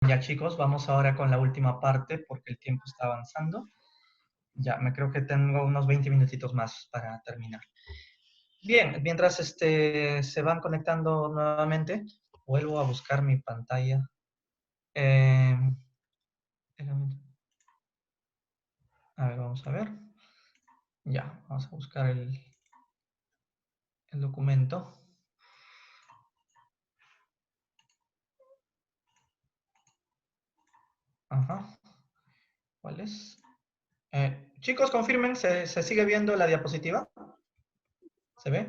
Ya chicos, vamos ahora con la última parte porque el tiempo está avanzando. Ya, me creo que tengo unos 20 minutitos más para terminar. Bien, mientras se van conectando nuevamente, vuelvo a buscar mi pantalla. Eh, a ver, vamos a ver. Ya, vamos a buscar el documento. Ajá. ¿Cuál es? Chicos, confirmen, ¿se sigue viendo la diapositiva? ¿Se ve?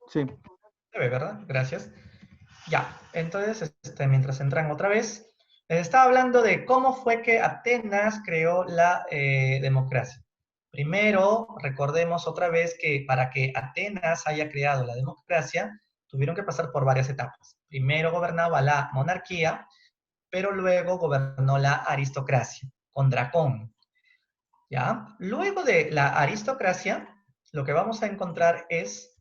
Sí. Se ve, ¿verdad? Gracias. Ya, entonces, mientras entran otra vez, les estaba hablando de cómo fue que Atenas creó la democracia. Primero, recordemos otra vez que para que Atenas haya creado la democracia, tuvieron que pasar por varias etapas. Primero gobernaba la monarquía, pero luego gobernó la aristocracia, con Dracón. ¿Ya? Luego de la aristocracia, lo que vamos a encontrar es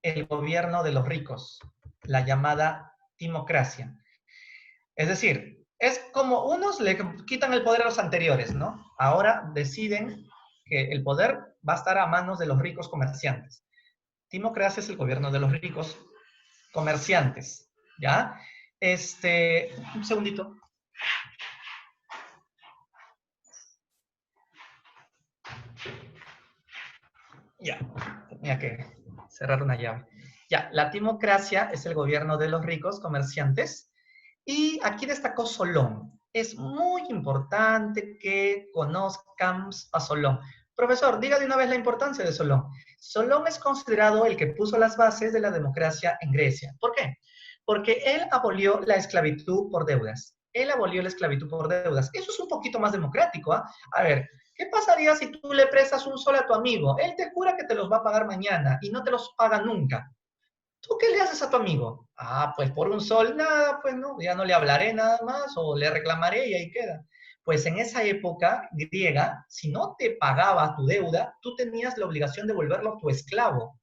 el gobierno de los ricos, la llamada timocracia. Es decir, es como unos le quitan el poder a los anteriores, ¿no? Ahora deciden que el poder va a estar a manos de los ricos comerciantes. Timocracia es el gobierno de los ricos comerciantes, ¿ya? Un segundito. Ya, tenía que cerrar una llave. Ya, la timocracia es el gobierno de los ricos comerciantes. Y aquí destacó Solón. Es muy importante que conozcamos a Solón. Profesor, diga de una vez la importancia de Solón. Solón es considerado el que puso las bases de la democracia en Grecia. ¿Por qué? Porque él abolió la esclavitud por deudas. Él abolió la esclavitud por deudas. Eso es un poquito más democrático, ¿ah? A ver, ¿qué pasaría si tú le prestas un sol a tu amigo? Él te jura que te los va a pagar mañana y no te los paga nunca. ¿Tú qué le haces a tu amigo? Ah, pues por un sol, nada, pues no, ya no le hablaré nada más o le reclamaré y ahí queda. Pues en esa época griega, si no te pagaba tu deuda, tú tenías la obligación de volverlo tu esclavo.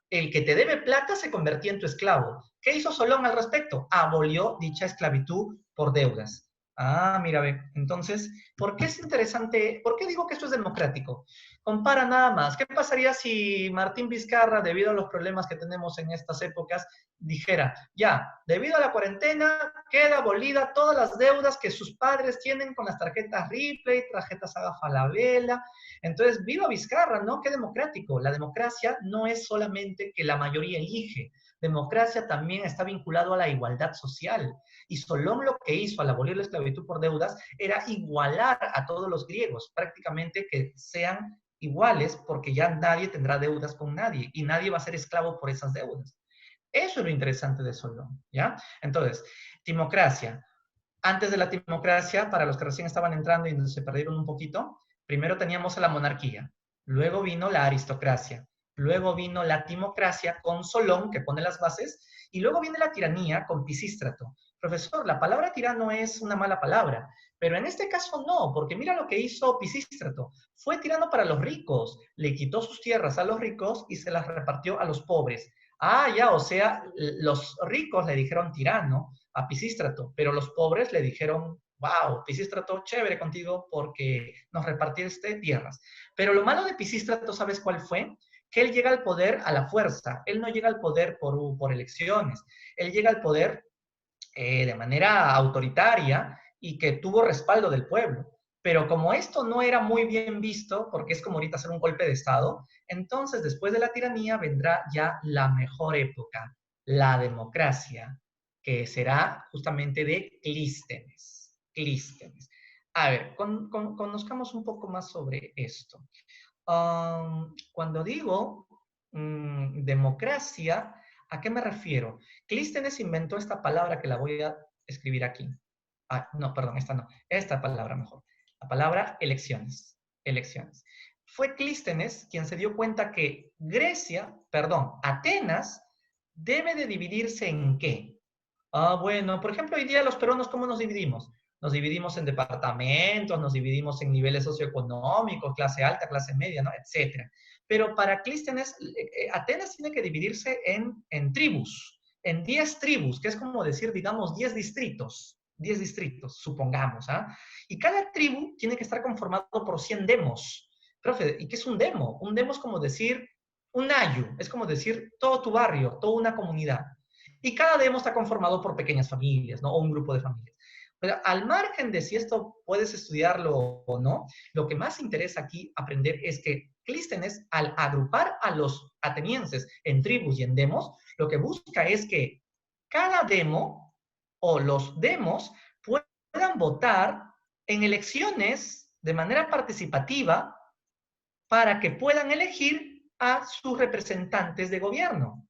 El que te debe plata se convertía en tu esclavo. ¿Qué hizo Solón al respecto? Abolió dicha esclavitud por deudas. Ah, mira, ve. Entonces, ¿por qué es interesante? ¿Por qué digo que esto es democrático? Compara nada más. ¿Qué pasaría si Martín Vizcarra, debido a los problemas que tenemos en estas épocas, dijera, ya, debido a la cuarentena, queda abolida todas las deudas que sus padres tienen con las tarjetas Ripley, tarjetas Haga Falabella? Entonces, viva Vizcarra, ¿no? Qué democrático. La democracia no es solamente que la mayoría elige. Democracia también está vinculado a la igualdad social. Y Solón lo que hizo al abolir la esclavitud por deudas era igualar a todos los griegos, prácticamente que sean iguales porque ya nadie tendrá deudas con nadie y nadie va a ser esclavo por esas deudas. Eso es lo interesante de Solón, ¿ya? Entonces, timocracia. Antes de la timocracia, para los que recién estaban entrando y se perdieron un poquito, primero teníamos a la monarquía, luego vino la aristocracia, luego vino la timocracia con Solón, que pone las bases, y luego viene la tiranía con Pisístrato. Profesor, la palabra tirano es una mala palabra, pero en este caso no, porque mira lo que hizo Pisístrato. Fue tirano para los ricos, le quitó sus tierras a los ricos y se las repartió a los pobres. Ah, ya, o sea, los ricos le dijeron tirano a Pisístrato, pero los pobres le dijeron, wow, Pisístrato, chévere contigo porque nos repartiste tierras. Pero lo malo de Pisístrato, ¿sabes cuál fue? Que él llega al poder a la fuerza, él no llega al poder por elecciones, él llega al poder de manera autoritaria y que tuvo respaldo del pueblo. Pero como esto no era muy bien visto, porque es como ahorita hacer un golpe de Estado, entonces después de la tiranía vendrá ya la mejor época, la democracia, que será justamente de Clístenes. Clístenes. A ver, conozcamos un poco más sobre esto. Cuando digo democracia, ¿a qué me refiero? Clístenes inventó esta palabra que la voy a escribir aquí. Ah, no, perdón, esta no. Esta palabra mejor. La palabra elecciones. Elecciones. Fue Clístenes quien se dio cuenta que Grecia, perdón, Atenas, debe de dividirse en qué. Ah, bueno, por ejemplo, hoy día los peruanos, ¿cómo nos dividimos? Nos dividimos en departamentos, nos dividimos en niveles socioeconómicos, clase alta, clase media, ¿no? Etcétera. Pero para Clístenes, Atenas tiene que dividirse en tribus. en 10 tribus, que es como decir, digamos, 10 distritos, supongamos, ¿ah? Y cada tribu tiene que estar conformado por 100 demos. Profe, ¿y qué es un demo? Un demo es como decir un ayu, es como decir todo tu barrio, toda una comunidad. Y cada demo está conformado por pequeñas familias, ¿no? O un grupo de familias. Pero al margen de si esto puedes estudiarlo o no, lo que más interesa aquí aprender es que Clístenes, al agrupar a los atenienses en tribus y en demos, lo que busca es que cada demo o los demos puedan votar en elecciones de manera participativa para que puedan elegir a sus representantes de gobierno.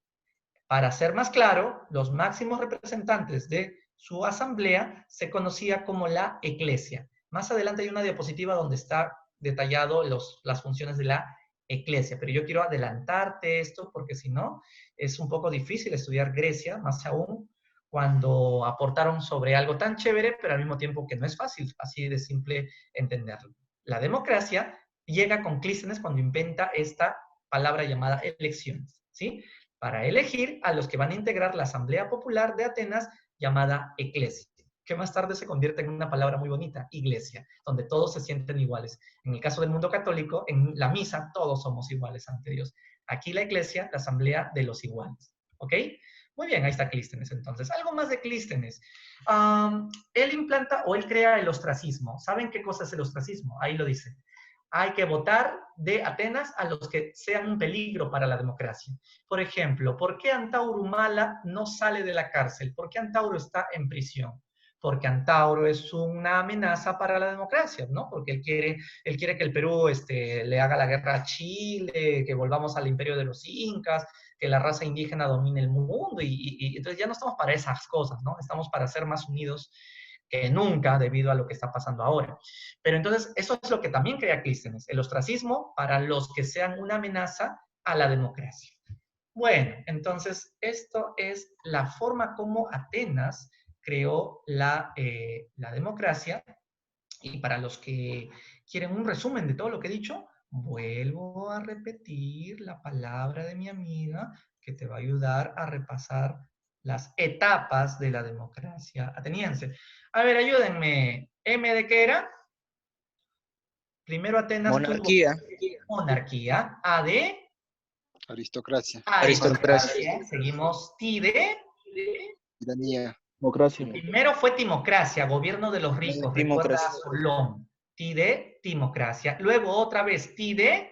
Para ser más claro, los máximos representantes de su asamblea se conocía como la eclesia. Más adelante hay una diapositiva donde está detallado las funciones de la eclesia, pero yo quiero adelantarte esto porque si no, es un poco difícil estudiar Grecia, más aún cuando aportaron sobre algo tan chévere, pero al mismo tiempo que no es fácil, así de simple entenderlo. La democracia llega con Clístenes cuando inventa esta palabra llamada elecciones, ¿sí? Para elegir a los que van a integrar la Asamblea Popular de Atenas llamada Eclesia, que más tarde se convierte en una palabra muy bonita, iglesia, donde todos se sienten iguales. En el caso del mundo católico, en la misa, todos somos iguales ante Dios. Aquí la iglesia, la asamblea de los iguales. ¿Ok? Muy bien, ahí está Clístenes entonces. Algo más de Clístenes. Él implanta o él crea el ostracismo. ¿Saben qué cosa es el ostracismo? Ahí lo dice. Hay que votar de Atenas a los que sean un peligro para la democracia. Por ejemplo, ¿por qué Antauro Humala no sale de la cárcel? ¿Por qué Antauro está en prisión? Porque Antauro es una amenaza para la democracia, ¿no? Porque él quiere que el Perú le haga la guerra a Chile, que volvamos al imperio de los incas, que la raza indígena domine el mundo, y entonces ya no estamos para esas cosas, ¿no? Estamos para ser más unidos que nunca debido a lo que está pasando ahora. Pero entonces, eso es lo que también crea Clístenes, el ostracismo para los que sean una amenaza a la democracia. Bueno, entonces, esto es la forma como Atenas creó la democracia. Y para los que quieren un resumen de todo lo que he dicho, vuelvo a repetir la palabra de mi amiga que te va a ayudar a repasar las etapas de la democracia ateniense. A ver, ayúdenme. ¿M de qué era? Primero Atenas tuvo Monarquía. monarquía. A de Aristocracia. aristocracia. Seguimos T de Tiranía. Democracia. primero fue timocracia, gobierno de los ricos. Recuerda Timocracia. a Solón. T de timocracia. Luego otra vez T de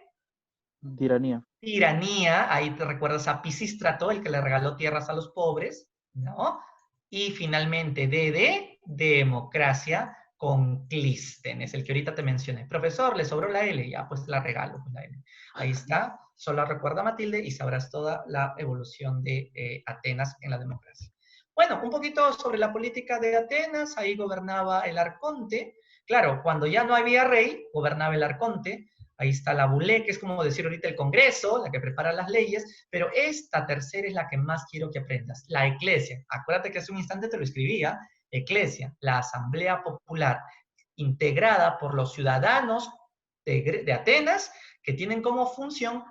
Tiranía. tiranía. Ahí te recuerdas a Pisístrato, el que le regaló tierras a los pobres, ¿no? Y finalmente D de democracia con Clístenes, el que ahorita te mencioné. Profesor, le sobró la L, ya pues la regalo, pues, la L. Ahí está, solo recuerda Matilde y sabrás toda la evolución de Atenas en la democracia. Bueno, un poquito sobre la política de Atenas, ahí gobernaba el arconte. Claro, cuando ya no había rey, gobernaba el arconte. Ahí está la bulé, que es como decir ahorita el Congreso, la que prepara las leyes, pero esta tercera es la que más quiero que aprendas, la eclesia. Acuérdate que hace un instante te lo escribía, eclesia, la asamblea popular, integrada por los ciudadanos de Atenas, que tienen como función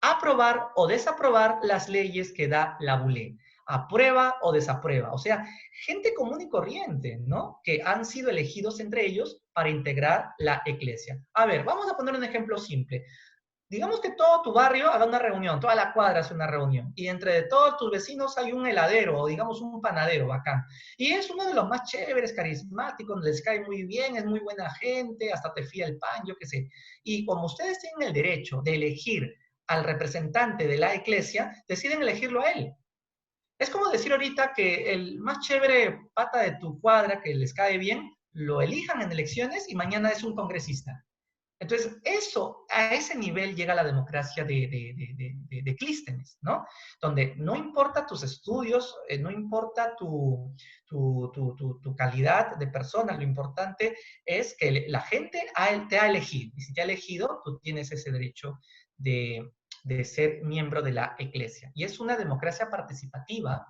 aprobar o desaprobar las leyes que da la bulé. Aprueba o desaprueba. O sea, gente común y corriente, ¿no? Que han sido elegidos entre ellos para integrar la eclesia. A ver, vamos a poner un ejemplo simple. Digamos que todo tu barrio haga una reunión, toda la cuadra hace una reunión, y entre todos tus vecinos hay un heladero o digamos un panadero bacán. Y es uno de los más chéveres, carismáticos, les cae muy bien, es muy buena gente, hasta te fía el pan, yo qué sé. Y como ustedes tienen el derecho de elegir al representante de la eclesia, deciden elegirlo a él. Es como decir ahorita que el más chévere pata de tu cuadra que les cae bien, lo elijan en elecciones y mañana es un congresista. Entonces, eso, a ese nivel llega la democracia de Clístenes, ¿no? Donde no importa tus estudios, no importa tu calidad de persona, lo importante es que la gente te ha elegido. Y si te ha elegido, tú tienes ese derecho de ser miembro de la eclesia. Y es una democracia participativa,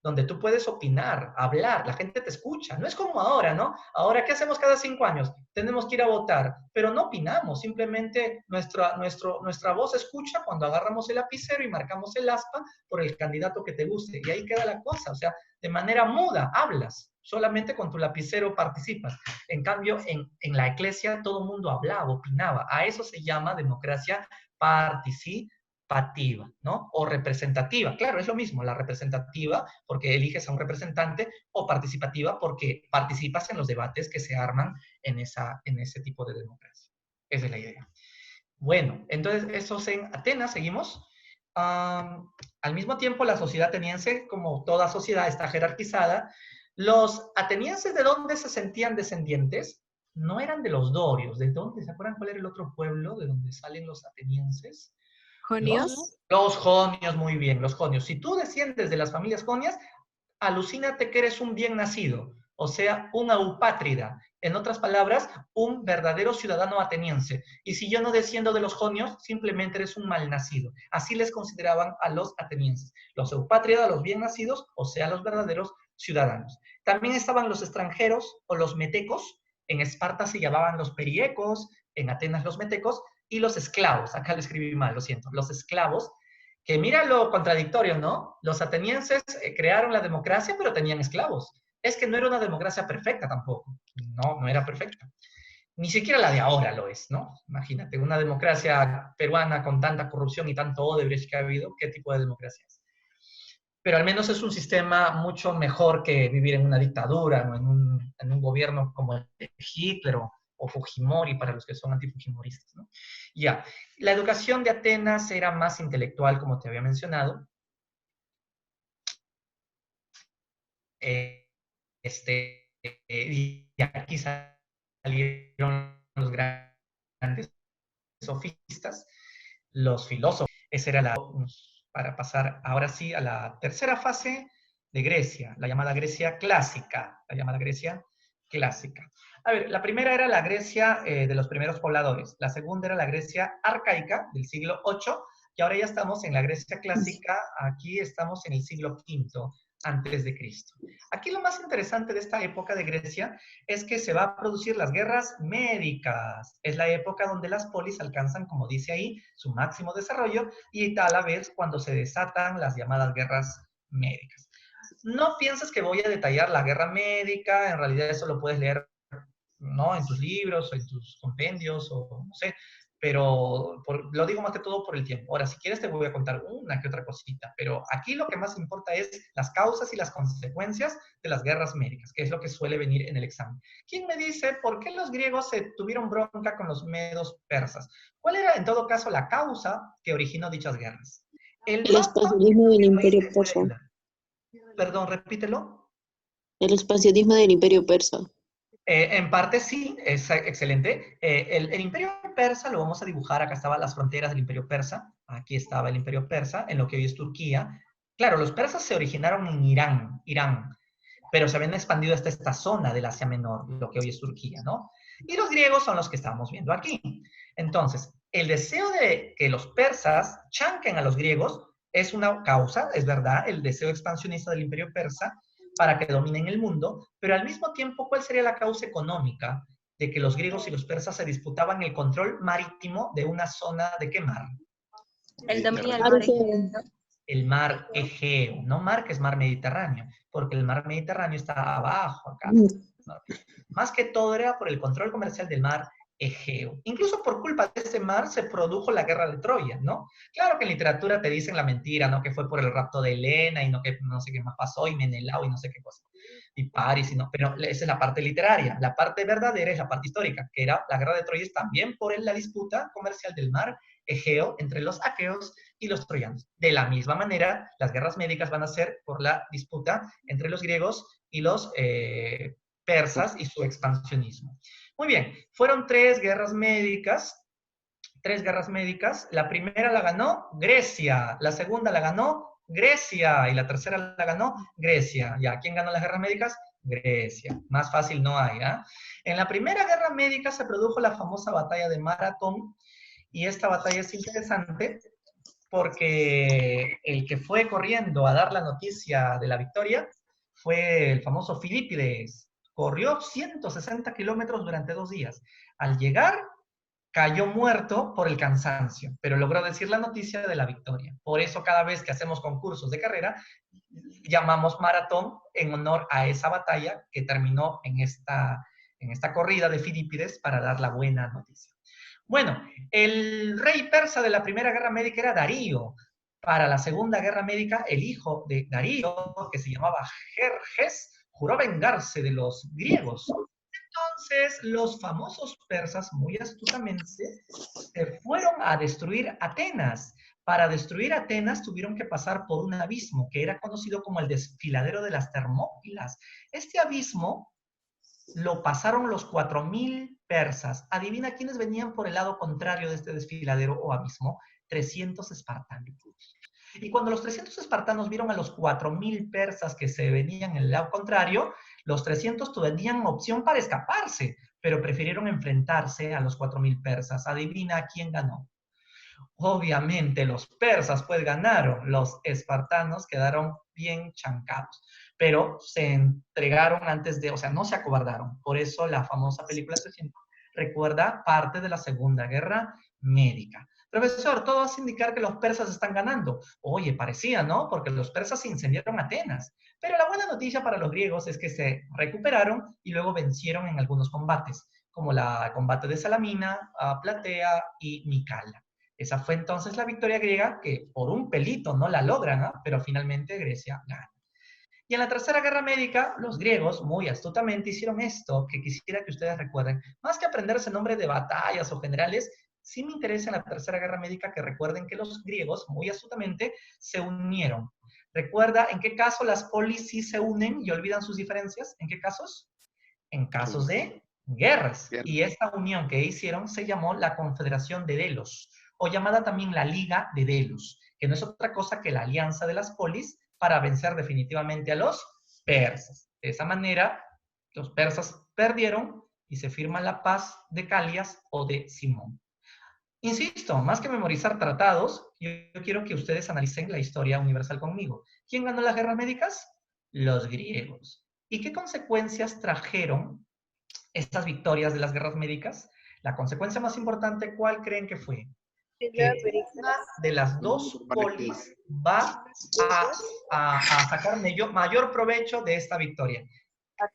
donde tú puedes opinar, hablar, la gente te escucha. No es como ahora, ¿no? Ahora, ¿qué hacemos cada 5 años? Tenemos que ir a votar, pero no opinamos, simplemente nuestra voz se escucha cuando agarramos el lapicero y marcamos el aspa por el candidato que te guste. Y ahí queda la cosa, o sea, de manera muda, hablas, solamente con tu lapicero participas. En cambio, en la iglesia todo el mundo hablaba, opinaba. A eso se llama democracia participativa, ¿no? O representativa. Claro, es lo mismo, la representativa porque eliges a un representante o participativa porque participas en los debates que se arman en ese tipo de democracia. Esa es la idea. Bueno, entonces eso es en Atenas, seguimos. Al mismo tiempo, la sociedad ateniense, como toda sociedad, está jerarquizada. Los atenienses, ¿de dónde se sentían descendientes? No eran de los dorios. ¿De dónde? ¿Se acuerdan cuál era el otro pueblo de donde salen los atenienses? ¿Jonios? Los jonios, muy bien, los jonios. Si tú desciendes de las familias jonias, alucínate que eres un bien nacido, o sea, un eupátrida. En otras palabras, un verdadero ciudadano ateniense. Y si yo no desciendo de los jonios, simplemente eres un malnacido. Así les consideraban a los atenienses. Los eupátridas, los bien nacidos, o sea, los verdaderos ciudadanos. También estaban los extranjeros o los metecos. En Esparta se llamaban los periecos, en Atenas los metecos, y los esclavos. Acá lo escribí mal, lo siento. Los esclavos, que mira lo contradictorio, ¿no? Los atenienses crearon la democracia, pero tenían esclavos. Es que no era una democracia perfecta tampoco. No, no era perfecta. Ni siquiera la de ahora lo es, ¿no? Imagínate, una democracia peruana con tanta corrupción y tanto Odebrecht que ha habido, ¿qué tipo de democracia es? Pero al menos es un sistema mucho mejor que vivir en una dictadura, ¿no? en un gobierno como el de Hitler o Fujimori, para los que son antifujimoristas, ¿no? Ya, la educación de Atenas era más intelectual, como te había mencionado. Y aquí salieron los grandes sofistas, los filósofos. Esa era para pasar ahora sí a la tercera fase de Grecia, la llamada Grecia clásica, A ver, la primera era la Grecia de los primeros pobladores, la segunda era la Grecia arcaica del siglo VIII, y ahora ya estamos en la Grecia clásica, aquí estamos en el siglo V antes de Cristo. Aquí lo más interesante de esta época de Grecia es que se va a producir las guerras médicas. Es la época donde las polis alcanzan, como dice ahí, su máximo desarrollo y a la vez cuando se desatan las llamadas guerras médicas. No pienses que voy a detallar la guerra médica, en realidad eso lo puedes leer, ¿no? En tus libros o en tus compendios o no sé, pero lo digo más que todo por el tiempo. Ahora, si quieres te voy a contar una que otra cosita, pero aquí lo que más importa es las causas y las consecuencias de las guerras médicas, que es lo que suele venir en el examen. ¿Quién me dice por qué los griegos se tuvieron bronca con los medos persas? ¿Cuál era en todo caso la causa que originó dichas guerras? El expansionismo del Imperio Persa. Perdón, repítelo. El expansionismo del Imperio Persa. En parte sí, es excelente. El Imperio Persa lo vamos a dibujar, acá estaban las fronteras del Imperio Persa, aquí estaba el Imperio Persa, en lo que hoy es Turquía. Claro, los persas se originaron en Irán, pero se habían expandido hasta esta zona del Asia Menor, lo que hoy es Turquía, ¿no? Y los griegos son los que estamos viendo aquí. Entonces, el deseo de que los persas chanquen a los griegos es una causa, es verdad, el deseo expansionista del Imperio Persa, para que dominen el mundo, pero al mismo tiempo, ¿cuál sería la causa económica de que los griegos y los persas se disputaban el control marítimo de una zona de qué mar? El dominio del mar Egeo. El mar Egeo, no mar que es mar Mediterráneo, porque el mar Mediterráneo está abajo acá. Más que todo era por el control comercial del mar Egeo. Incluso por culpa de ese mar se produjo la guerra de Troya, ¿no? Claro que en literatura te dicen la mentira, ¿no? Que fue por el rapto de Helena y no, que no sé qué más pasó, y Menelao y no sé qué cosa. Y París, y no, pero esa es la parte literaria. La parte verdadera es la parte histórica, que era la guerra de Troya es también por la disputa comercial del mar Egeo entre los aqueos y los troyanos. De la misma manera, las guerras médicas van a ser por la disputa entre los griegos y los persas y su expansionismo. Muy bien, fueron tres guerras médicas. La primera la ganó Grecia, la segunda la ganó Grecia y la tercera la ganó Grecia. ¿Ya quién ganó las guerras médicas? Grecia. Más fácil no hay, ¿eh? En la primera guerra médica se produjo la famosa batalla de Maratón y esta batalla es interesante porque el que fue corriendo a dar la noticia de la victoria fue el famoso Filipides. Corrió 160 kilómetros durante 2 días. Al llegar, cayó muerto por el cansancio, pero logró decir la noticia de la victoria. Por eso cada vez que hacemos concursos de carrera, llamamos maratón en honor a esa batalla que terminó en esta corrida de Filipides para dar la buena noticia. Bueno, el rey persa de la Primera Guerra Médica era Darío. Para la Segunda Guerra Médica, el hijo de Darío, que se llamaba Jerjes, juró vengarse de los griegos. Entonces, los famosos persas, muy astutamente, se fueron a destruir Atenas. Para destruir Atenas tuvieron que pasar por un abismo que era conocido como el desfiladero de las Termópilas. Este abismo lo pasaron los 4.000 persas. Adivina quiénes venían por el lado contrario de este desfiladero o abismo. 300 espartanos. Y cuando los 300 espartanos vieron a los 4.000 persas que se venían en el lado contrario, los 300 tenían opción para escaparse, pero prefirieron enfrentarse a los 4.000 persas. Adivina quién ganó. Obviamente los persas pues ganaron, los espartanos quedaron bien chancados, pero se entregaron antes de, o sea, no se acobardaron. Por eso la famosa película 300 recuerda parte de la Segunda Guerra Médica. Profesor, todo hace indicar que los persas están ganando. Oye, parecía, ¿no? Porque los persas incendiaron Atenas. Pero la buena noticia para los griegos es que se recuperaron y luego vencieron en algunos combates, como el combate de Salamina, Platea y Micala. Esa fue entonces la victoria griega, que por un pelito no la logran, ¿eh? Pero finalmente Grecia gana. Y en la Tercera Guerra Médica, los griegos muy astutamente hicieron esto, que quisiera que ustedes recuerden. Más que aprenderse nombres de batallas o generales, sí me interesa en la Tercera Guerra Médica que recuerden que los griegos muy astutamente se unieron. ¿Recuerda en qué caso las polis sí se unen y olvidan sus diferencias? ¿En qué casos? En casos de guerras. Y esta unión que hicieron se llamó la Confederación de Delos, o llamada también la Liga de Delos, que no es otra cosa que la alianza de las polis para vencer definitivamente a los persas. De esa manera, los persas perdieron y se firma la paz de Calias o de Simón. Insisto, más que memorizar tratados, yo quiero que ustedes analicen la historia universal conmigo. ¿Quién ganó las guerras médicas? Los griegos. ¿Y qué consecuencias trajeron estas victorias de las guerras médicas? La consecuencia más importante, ¿cuál creen que fue? Que una de las dos polis va a sacar mayor provecho de esta victoria.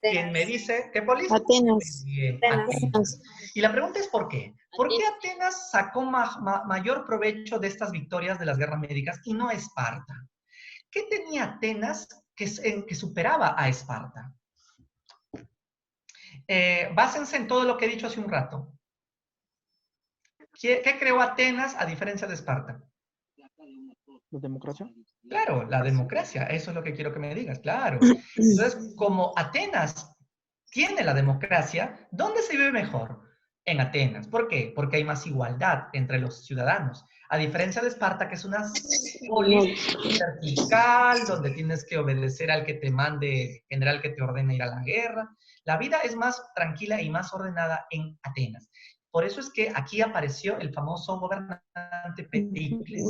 ¿Quién me dice qué polis? Atenas. Bien, Atenas. Y la pregunta es ¿por qué? ¿Por qué Atenas sacó mayor provecho de estas victorias de las guerras médicas y no Esparta? ¿Qué tenía Atenas que superaba a Esparta? Básense en todo lo que he dicho hace un rato. ¿Qué creó Atenas a diferencia de Esparta? ¿La democracia? Claro, la democracia. Eso es lo que quiero que me digas, claro. Entonces, como Atenas tiene la democracia, ¿dónde se vive mejor? En Atenas. ¿Por qué? Porque hay más igualdad entre los ciudadanos. A diferencia de Esparta, que es una polis vertical, donde tienes que obedecer al que te mande, general que te ordena ir a la guerra. La vida es más tranquila y más ordenada en Atenas. Por eso es que aquí apareció el famoso gobernante Pericles,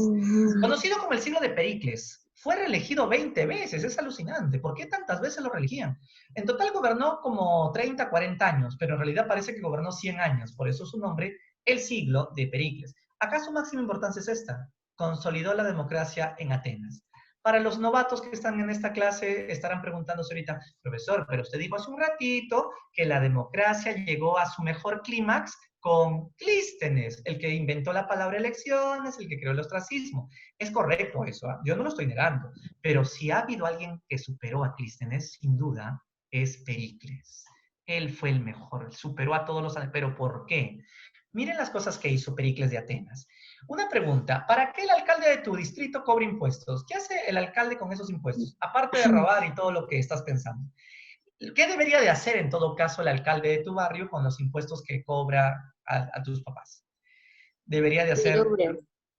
conocido como el siglo de Pericles. Fue reelegido 20 veces, es alucinante. ¿Por qué tantas veces lo reelegían? En total gobernó como 30, 40 años, pero en realidad parece que gobernó 100 años. Por eso su nombre, el siglo de Pericles. Acá su máxima importancia es esta: consolidó la democracia en Atenas. Para los novatos que están en esta clase, estarán preguntándose ahorita, profesor, pero usted dijo hace un ratito que la democracia llegó a su mejor clímax con Clístenes, el que inventó la palabra elecciones, el que creó el ostracismo. Es correcto eso, yo no lo estoy negando, pero si ha habido alguien que superó a Clístenes, sin duda, es Pericles. Él fue el mejor, superó a todos los... ¿Pero por qué? Miren las cosas que hizo Pericles de Atenas. Una pregunta, ¿para qué el alcalde de tu distrito cobra impuestos? ¿Qué hace el alcalde con esos impuestos? Aparte de robar y todo lo que estás pensando. ¿Qué debería de hacer en todo caso el alcalde de tu barrio con los impuestos que cobra a tus papás? Debería de hacer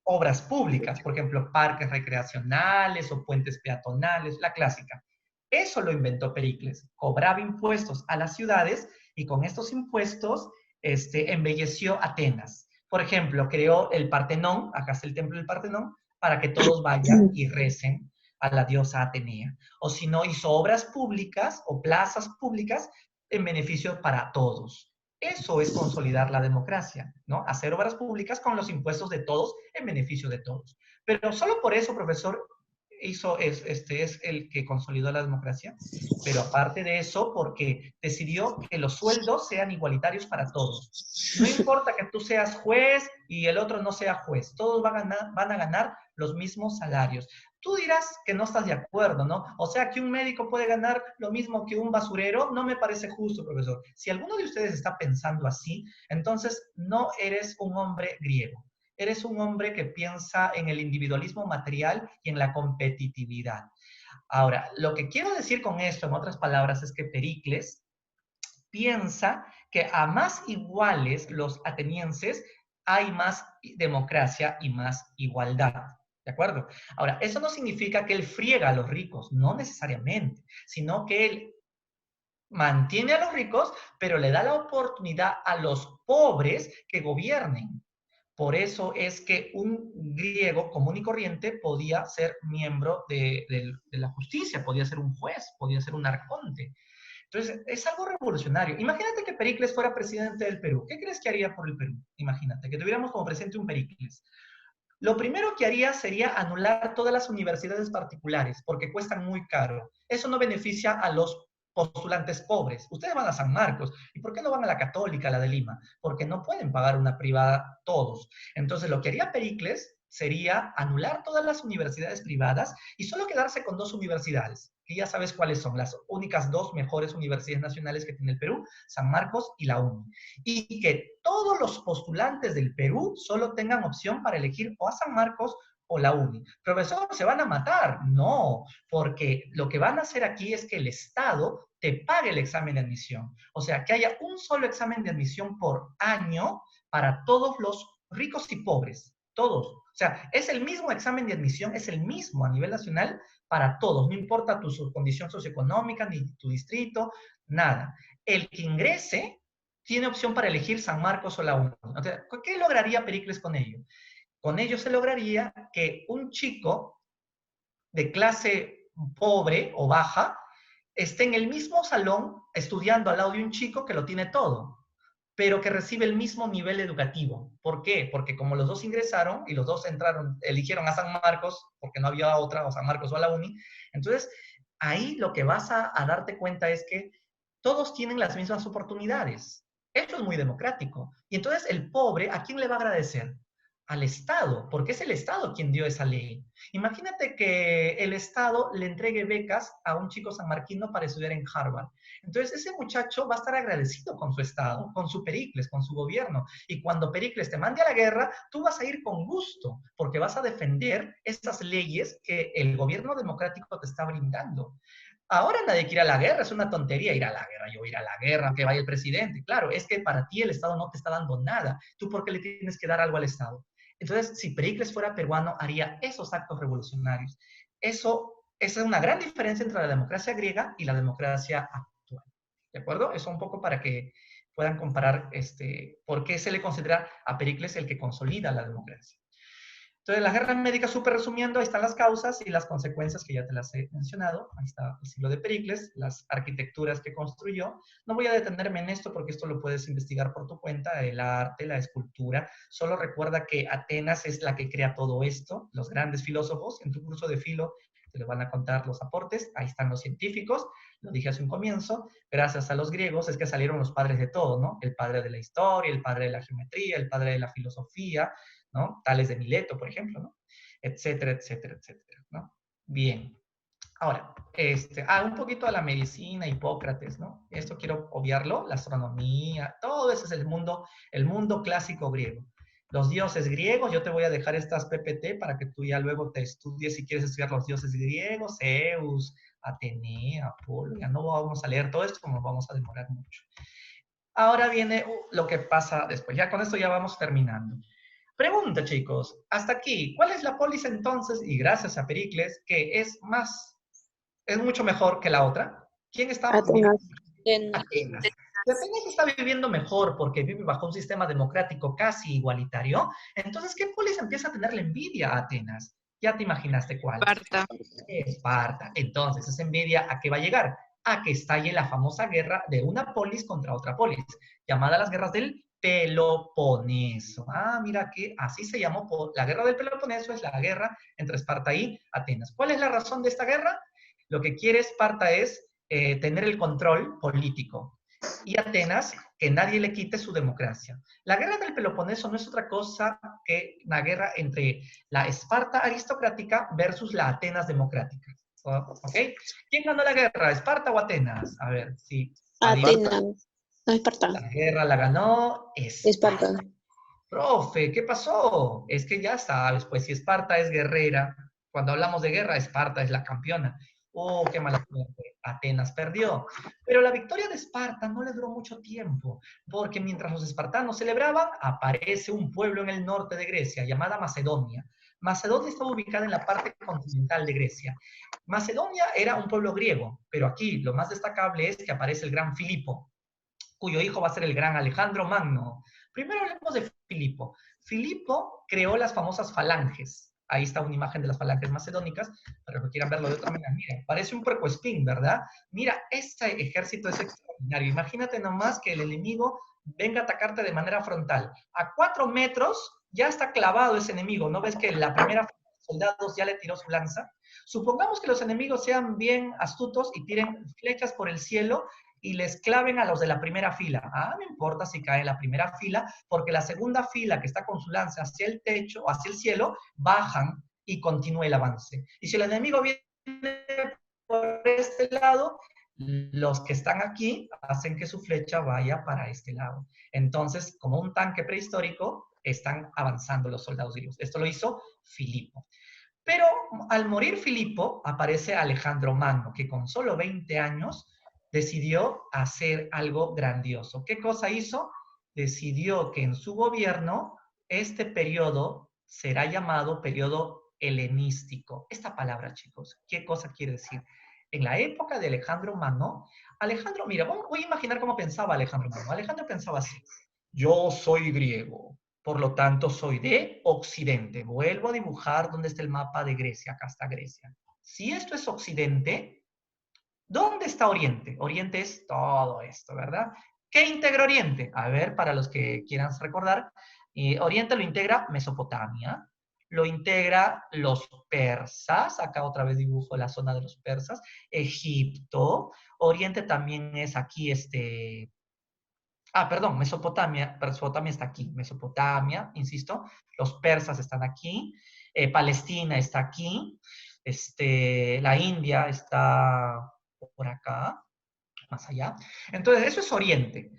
obras públicas, por ejemplo, parques recreacionales o puentes peatonales, la clásica. Eso lo inventó Pericles. Cobraba impuestos a las ciudades y con estos impuestos embelleció Atenas. Por ejemplo, creó el Partenón, acá está el templo del Partenón, para que todos vayan y recen a la diosa Atenea. O si no, hizo obras públicas o plazas públicas en beneficio para todos. Eso es consolidar la democracia, ¿no? Hacer obras públicas con los impuestos de todos en beneficio de todos. Pero solo por eso, profesor, es el que consolidó la democracia. Pero aparte de eso, porque decidió que los sueldos sean igualitarios para todos. No importa que tú seas juez y el otro no sea juez. Todos van a ganar los mismos salarios. Tú dirás que no estás de acuerdo, ¿no? O sea, que un médico puede ganar lo mismo que un basurero, no me parece justo, profesor. Si alguno de ustedes está pensando así, entonces no eres un hombre griego. Eres un hombre que piensa en el individualismo material y en la competitividad. Ahora, lo que quiero decir con esto, en otras palabras, es que Pericles piensa que a más iguales los atenienses hay más democracia y más igualdad. ¿De acuerdo? Ahora, eso no significa que él friega a los ricos, no necesariamente, sino que él mantiene a los ricos, pero le da la oportunidad a los pobres que gobiernen. Por eso es que un griego común y corriente podía ser miembro de la justicia, podía ser un juez, podía ser un arconte. Entonces, es algo revolucionario. Imagínate que Pericles fuera presidente del Perú. ¿Qué crees que haría por el Perú? Imagínate, que tuviéramos como presidente un Pericles. Lo primero que haría sería anular todas las universidades particulares, porque cuestan muy caro. Eso no beneficia a los postulantes pobres. Ustedes van a San Marcos. ¿Y por qué no van a la Católica, a la de Lima? Porque no pueden pagar una privada todos. Entonces, lo que haría Pericles sería anular todas las universidades privadas y solo quedarse con 2 universidades, que ya sabes cuáles son, las únicas 2 mejores universidades nacionales que tiene el Perú, San Marcos y la UNI. Y que todos los postulantes del Perú solo tengan opción para elegir o a San Marcos o la UNI. Profesor, ¿se van a matar? No, porque lo que van a hacer aquí es que el Estado te pague el examen de admisión. O sea, que haya un solo examen de admisión por año para todos los ricos y pobres. Todos. O sea, es el mismo examen de admisión, es el mismo a nivel nacional para todos. No importa tu condición socioeconómica, ni tu distrito, nada. El que ingrese tiene opción para elegir San Marcos o la UNI. O sea, ¿qué lograría Pericles con ello? Con ello se lograría que un chico de clase pobre o baja esté en el mismo salón estudiando al lado de un chico que lo tiene todo, pero que recibe el mismo nivel educativo. ¿Por qué? Porque como los dos ingresaron y los dos entraron, eligieron a San Marcos, porque no había otra, o San Marcos o a la UNI, entonces ahí lo que vas a darte cuenta es que todos tienen las mismas oportunidades. Esto es muy democrático. Y entonces el pobre, ¿a quién le va a agradecer? Al Estado, porque es el Estado quien dio esa ley. Imagínate que el Estado le entregue becas a un chico sanmarquino para estudiar en Harvard. Entonces ese muchacho va a estar agradecido con su Estado, con su Pericles, con su gobierno. Y cuando Pericles te mande a la guerra, tú vas a ir con gusto, porque vas a defender esas leyes que el gobierno democrático te está brindando. Ahora nadie quiere ir a la guerra, es una tontería ir a la guerra, yo voy a ir a la guerra, aunque vaya el presidente. Claro, es que para ti el Estado no te está dando nada. ¿Tú por qué le tienes que dar algo al Estado? Entonces, si Pericles fuera peruano, haría esos actos revolucionarios. Esa es una gran diferencia entre la democracia griega y la democracia actual. ¿De acuerdo? Eso un poco para que puedan comparar por qué se le considera a Pericles el que consolida la democracia. Entonces, la guerra médica, súper resumiendo, ahí están las causas y las consecuencias que ya te las he mencionado. Ahí está el siglo de Pericles, las arquitecturas que construyó. No voy a detenerme en esto porque esto lo puedes investigar por tu cuenta, el arte, la escultura. Solo recuerda que Atenas es la que crea todo esto, los grandes filósofos. En tu curso de filo te les van a contar los aportes. Ahí están los científicos, lo dije hace un comienzo. Gracias a los griegos es que salieron los padres de todo, ¿no? El padre de la historia, el padre de la geometría, el padre de la filosofía, ¿no? Tales de Mileto, por ejemplo, ¿no? Etcétera, etcétera, etcétera, ¿no? Bien. Ahora, un poquito a la medicina, Hipócrates, ¿no? Esto quiero obviarlo, la astronomía, todo eso es el mundo clásico griego. Los dioses griegos, yo te voy a dejar estas PPT para que tú ya luego te estudies si quieres estudiar los dioses griegos, Zeus, Atenea, Apolo, ya no vamos a leer todo esto, nos vamos a demorar mucho. Ahora viene lo que pasa después, ya con esto ya vamos terminando. Pregunta, chicos, hasta aquí, ¿cuál es la polis entonces? Y gracias a Pericles, que es mucho mejor que la otra. ¿Quién está? Atenas. Atenas. Si Atenas está viviendo mejor porque vive bajo un sistema democrático casi igualitario, entonces, ¿qué polis empieza a tenerle envidia a Atenas? Ya te imaginaste cuál. Esparta. Esparta. Entonces, esa envidia, ¿a qué va a llegar? A que estalle la famosa guerra de una polis contra otra polis, llamada las guerras del Peloponeso. Ah, mira que así se llamó. La guerra del Peloponeso es la guerra entre Esparta y Atenas. ¿Cuál es la razón de esta guerra? Lo que quiere Esparta es tener el control político. Y Atenas, que nadie le quite su democracia. La guerra del Peloponeso no es otra cosa que una guerra entre la Esparta aristocrática versus la Atenas democrática. ¿Ok? ¿Quién ganó la guerra? ¿Esparta o Atenas? A ver, sí. Atenas. No, Esparta. La guerra la ganó Esparta. Esparta. Profe, ¿qué pasó? Es que ya sabes, pues si Esparta es guerrera, cuando hablamos de guerra, Esparta es la campeona. Oh, qué mala suerte. Atenas perdió. Pero la victoria de Esparta no le duró mucho tiempo, porque mientras los espartanos celebraban, aparece un pueblo en el norte de Grecia llamada Macedonia. Macedonia estaba ubicada en la parte continental de Grecia. Macedonia era un pueblo griego, pero aquí lo más destacable es que aparece el gran Filipo, cuyo hijo va a ser el gran Alejandro Magno. Primero hablemos de Filipo. Filipo creó las famosas falanges. Ahí está una imagen de las falanges macedónicas, para que quieran verlo de otra manera. Miren, parece un puercoespín, ¿verdad? Mira, este ejército es extraordinario. Imagínate nomás que el enemigo venga a atacarte de manera frontal. A 4 metros ya está clavado ese enemigo. ¿No ves que la primera fila de soldados ya le tiró su lanza? Supongamos que los enemigos sean bien astutos y tiren flechas por el cielo y les claven a los de la primera fila. Ah, no importa si cae en la primera fila, porque la segunda fila que está con su lanza hacia el techo o hacia el cielo, bajan y continúa el avance. Y si el enemigo viene por este lado, los que están aquí hacen que su flecha vaya para este lado. Entonces, como un tanque prehistórico, están avanzando los soldados griegos. Esto lo hizo Filipo. Pero al morir Filipo, aparece Alejandro Magno, que con solo 20 años decidió hacer algo grandioso. ¿Qué cosa hizo? Decidió que en su gobierno este periodo será llamado periodo helenístico. Esta palabra, chicos, ¿qué cosa quiere decir? En la época de Alejandro Magno, Alejandro, mira, voy a imaginar cómo pensaba Alejandro Magno. Alejandro pensaba así: yo soy griego, por lo tanto soy de Occidente. Vuelvo a dibujar donde está el mapa de Grecia. Acá está Grecia. Si esto es Occidente, ¿dónde está Oriente? Oriente es todo esto, ¿verdad? ¿Qué integra Oriente? A ver, para los que quieran recordar, Oriente lo integra Mesopotamia, lo integra los persas, acá otra vez dibujo la zona de los persas, Egipto, Oriente también es aquí perdón, Mesopotamia está aquí, Mesopotamia, insisto, los persas están aquí, Palestina está aquí, la India está por acá, más allá. Entonces, eso es Oriente.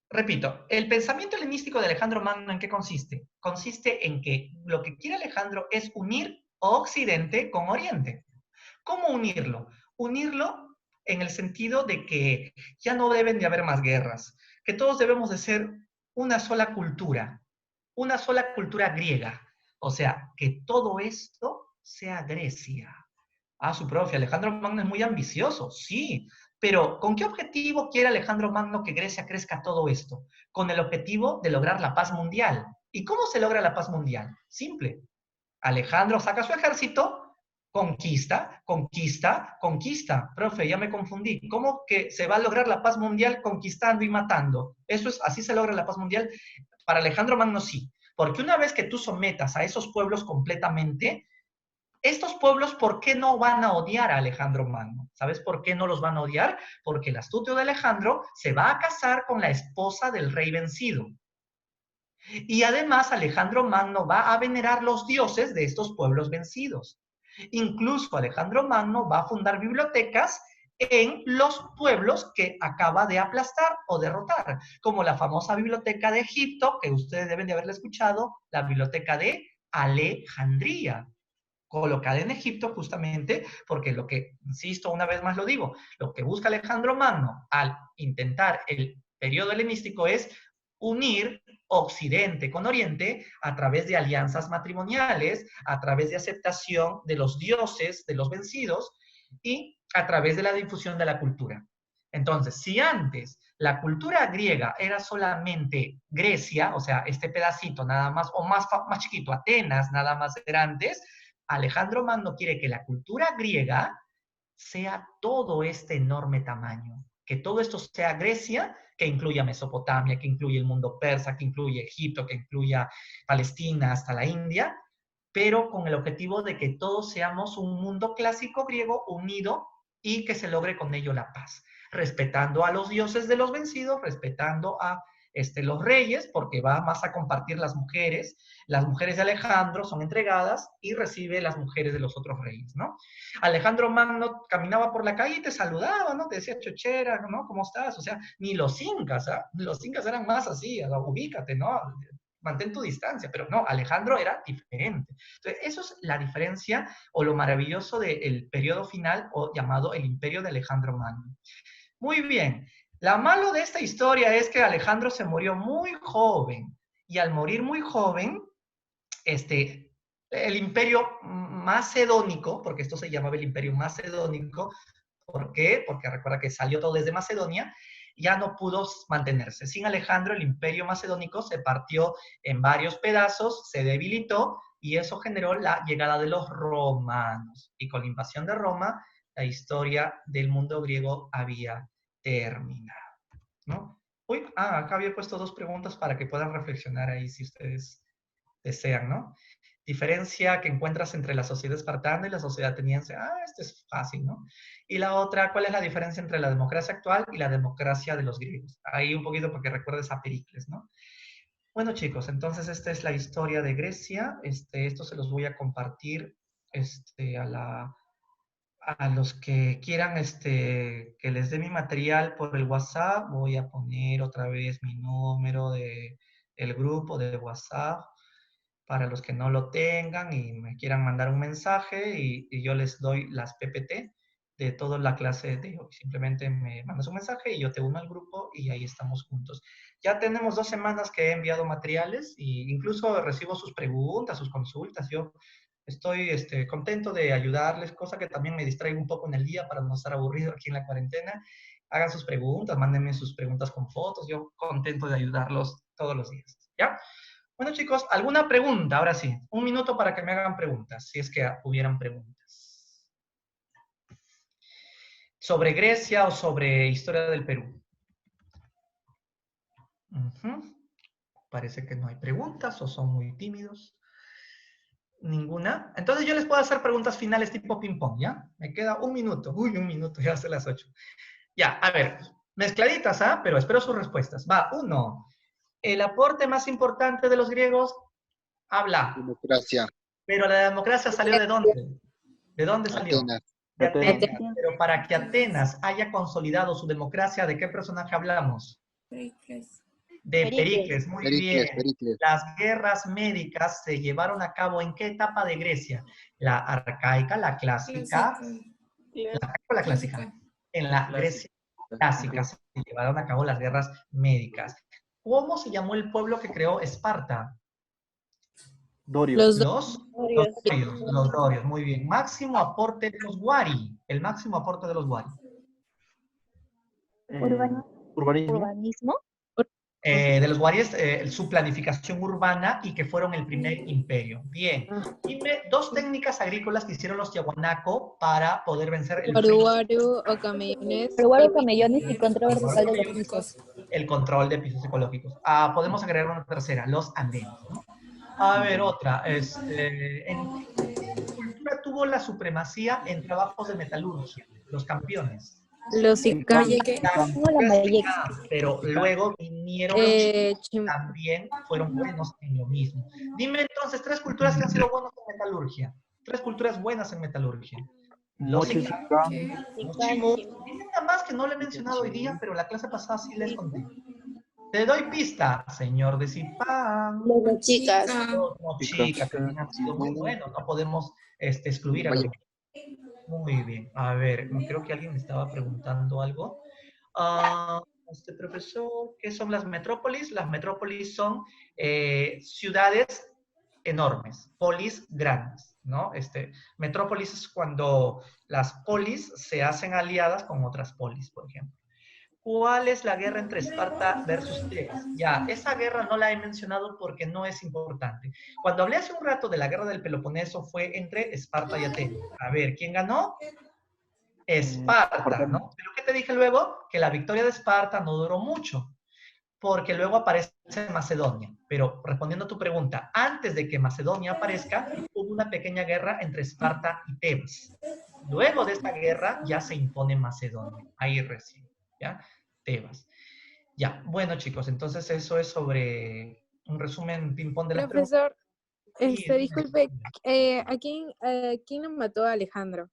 Repito, el pensamiento helenístico de Alejandro Magno, ¿en qué consiste? Consiste en que lo que quiere Alejandro es unir Occidente con Oriente. ¿Cómo unirlo? Unirlo en el sentido de que ya no deben de haber más guerras, que todos debemos de ser una sola cultura griega. O sea, que todo esto sea Grecia. Ah, su profe, Alejandro Magno es muy ambicioso, sí, pero ¿con qué objetivo quiere Alejandro Magno que Grecia crezca todo esto? Con el objetivo de lograr la paz mundial. ¿Y cómo se logra la paz mundial? Simple. Alejandro saca su ejército, conquista, conquista, conquista. Profe, ya me confundí. ¿Cómo que se va a lograr la paz mundial conquistando y matando? Así se logra la paz mundial. Para Alejandro Magno sí, porque una vez que tú sometas a esos pueblos completamente, estos pueblos, ¿por qué no van a odiar a Alejandro Magno? ¿Sabes por qué no los van a odiar? Porque el astuto de Alejandro se va a casar con la esposa del rey vencido. Y además Alejandro Magno va a venerar los dioses de estos pueblos vencidos. Incluso Alejandro Magno va a fundar bibliotecas en los pueblos que acaba de aplastar o derrotar, como la famosa biblioteca de Egipto, que ustedes deben de haberla escuchado, la biblioteca de Alejandría, colocada en Egipto justamente porque lo que, insisto, una vez más lo digo, lo que busca Alejandro Magno al intentar el periodo helenístico es unir Occidente con Oriente a través de alianzas matrimoniales, a través de aceptación de los dioses de los vencidos y a través de la difusión de la cultura. Entonces, si antes la cultura griega era solamente Grecia, o sea, este pedacito nada más, o más chiquito, Atenas nada más era antes, Alejandro Magno quiere que la cultura griega sea todo este enorme tamaño, que todo esto sea Grecia, que incluya Mesopotamia, que incluya el mundo persa, que incluya Egipto, que incluya Palestina, hasta la India, pero con el objetivo de que todos seamos un mundo clásico griego unido y que se logre con ello la paz, respetando a los dioses de los vencidos, respetando a los reyes, porque va más a compartir las mujeres de Alejandro son entregadas y recibe las mujeres de los otros reyes, ¿no? Alejandro Magno caminaba por la calle y te saludaba, ¿no? Te decía chochera, ¿no? ¿Cómo estás? O sea, ni los incas, ¿ah? Los incas eran más así, ubícate, ¿no? Mantén tu distancia, pero no, Alejandro era diferente. Entonces, eso es la diferencia o lo maravilloso del periodo final o llamado el Imperio de Alejandro Magno. Muy bien. La malo de esta historia es que Alejandro se murió muy joven y al morir muy joven, el imperio macedónico, porque esto se llamaba el imperio macedónico, ¿por qué? Porque recuerda que salió todo desde Macedonia, ya no pudo mantenerse. Sin Alejandro, el imperio macedónico se partió en varios pedazos, se debilitó y eso generó la llegada de los romanos. Y con la invasión de Roma, la historia del mundo griego había terminado, ¿no? Uy, acá había puesto 2 preguntas para que puedan reflexionar ahí si ustedes desean, ¿no? Diferencia que encuentras entre la sociedad espartana y la sociedad ateniense. Este es fácil, ¿no? Y la otra, ¿cuál es la diferencia entre la democracia actual y la democracia de los griegos? Ahí un poquito porque recuerdes a Pericles, ¿no? Bueno, chicos, entonces esta es la historia de Grecia. Esto se los voy a compartir a los que quieran que les dé mi material por el WhatsApp. Voy a poner otra vez mi número el grupo de WhatsApp para los que no lo tengan y me quieran mandar un mensaje y yo les doy las PPT de toda la clase de hoy. Simplemente me mandas un mensaje y yo te uno al grupo y ahí estamos juntos. Ya tenemos 2 semanas que he enviado materiales e incluso recibo sus preguntas, sus consultas. Yo estoy contento de ayudarles, cosa que también me distrae un poco en el día para no estar aburrido aquí en la cuarentena. Hagan sus preguntas, mándenme sus preguntas con fotos. Yo contento de ayudarlos todos los días. ¿Ya? Bueno, chicos, ¿alguna pregunta? Ahora sí, 1 minuto para que me hagan preguntas, si es que hubieran preguntas. ¿Sobre Grecia o sobre historia del Perú? Parece que no hay preguntas o son muy tímidos. ¿Ninguna? Entonces yo les puedo hacer preguntas finales tipo ping-pong, ¿ya? Me queda 1 minuto. Uy, 1 minuto, ya son las 8. Ya, a ver, mezcladitas, ¿ah? Pero espero sus respuestas. Va, 1. El aporte más importante de los griegos, habla. Democracia. Pero la democracia salió ¿de dónde? ¿De dónde salió? Atenas. De Atenas. Pero para que Atenas haya consolidado su democracia, ¿de qué personaje hablamos? Pericles. De Pericles, muy bien. Pericles. Las guerras médicas se llevaron a cabo ¿en qué etapa de Grecia? La arcaica, la clásica. ¿La arcaica o la clásica? En la Grecia clásica se llevaron a cabo las guerras médicas. ¿Cómo se llamó el pueblo que creó Esparta? Dorios. Los dorios, muy bien. Máximo aporte de los Wari. El máximo aporte de los Wari. Urbanismo. De los Wari es su planificación urbana y que fueron el primer imperio. Bien. Dime 2 técnicas agrícolas que hicieron los Tiahuanaco para poder vencer el Guaruguaru o camellones. Guaruguaru, camellones y control vertical de los pisos. el control de pisos ecológicos. Podemos agregar una tercera, los andenes, ¿no? A ver, otra. ¿En qué cultura tuvo la supremacía en trabajos de metalurgia? Los campeones. Los Icayes. Pero luego vinieron los chinos, también fueron buenos en lo mismo. Dime entonces 3 culturas que han sido buenas en metalurgia. 3 culturas buenas en metalurgia. Los Icayes, los Chimú. Dime nada más que no le he mencionado hoy día, pero la clase pasada sí les conté. Te doy pista, señor de Zipán. Los chicas. Los chicas, que han sido muy buenos. No podemos excluir a los. Muy bien. A ver, creo que alguien me estaba preguntando algo. Profesor, ¿qué son las metrópolis? Las metrópolis son ciudades enormes, polis grandes, ¿no? Metrópolis es cuando las polis se hacen aliadas con otras polis, por ejemplo. ¿Cuál es la guerra entre Esparta versus Tebas? Ya, esa guerra no la he mencionado porque no es importante. Cuando hablé hace un rato de la guerra del Peloponeso fue entre Esparta y Atenas. A ver, ¿quién ganó? Esparta, ¿no? Pero ¿qué te dije luego? Que la victoria de Esparta no duró mucho, porque luego aparece Macedonia. Pero respondiendo a tu pregunta, antes de que Macedonia aparezca, hubo una pequeña guerra entre Esparta y Tebas. Luego de esta guerra ya se impone Macedonia, ahí recién, ¿ya? Tebas. Ya, bueno chicos, entonces eso es sobre un resumen ping-pong de las preguntas. Profesor, Sí, disculpe, ¿a quién lo mató a Alejandro?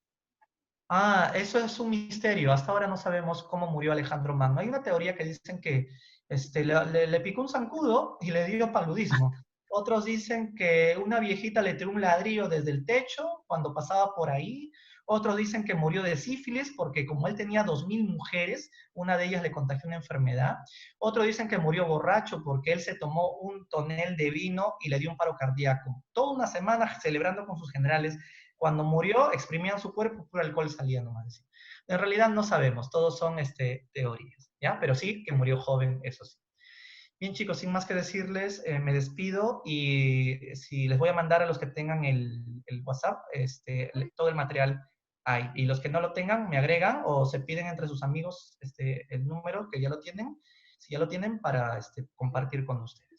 Eso es un misterio. Hasta ahora no sabemos cómo murió Alejandro Magno. Hay una teoría que dicen que le picó un zancudo y le dio paludismo. Otros dicen que una viejita le tiró un ladrillo desde el techo cuando pasaba por ahí. Otros dicen que murió de sífilis porque como él tenía 2000 mujeres, una de ellas le contagió una enfermedad. Otros dicen que murió borracho porque él se tomó un tonel de vino y le dio un paro cardíaco. Toda una semana celebrando con sus generales. Cuando murió, exprimían su cuerpo, puro alcohol salía nomás. En realidad no sabemos, todos son teorías, ¿ya? Pero sí que murió joven, eso sí. Bien, chicos, sin más que decirles, me despido y si les voy a mandar a los que tengan el WhatsApp, todo el material hay. Y los que no lo tengan, me agregan o se piden entre sus amigos el número que ya lo tienen, si ya lo tienen, para compartir con ustedes.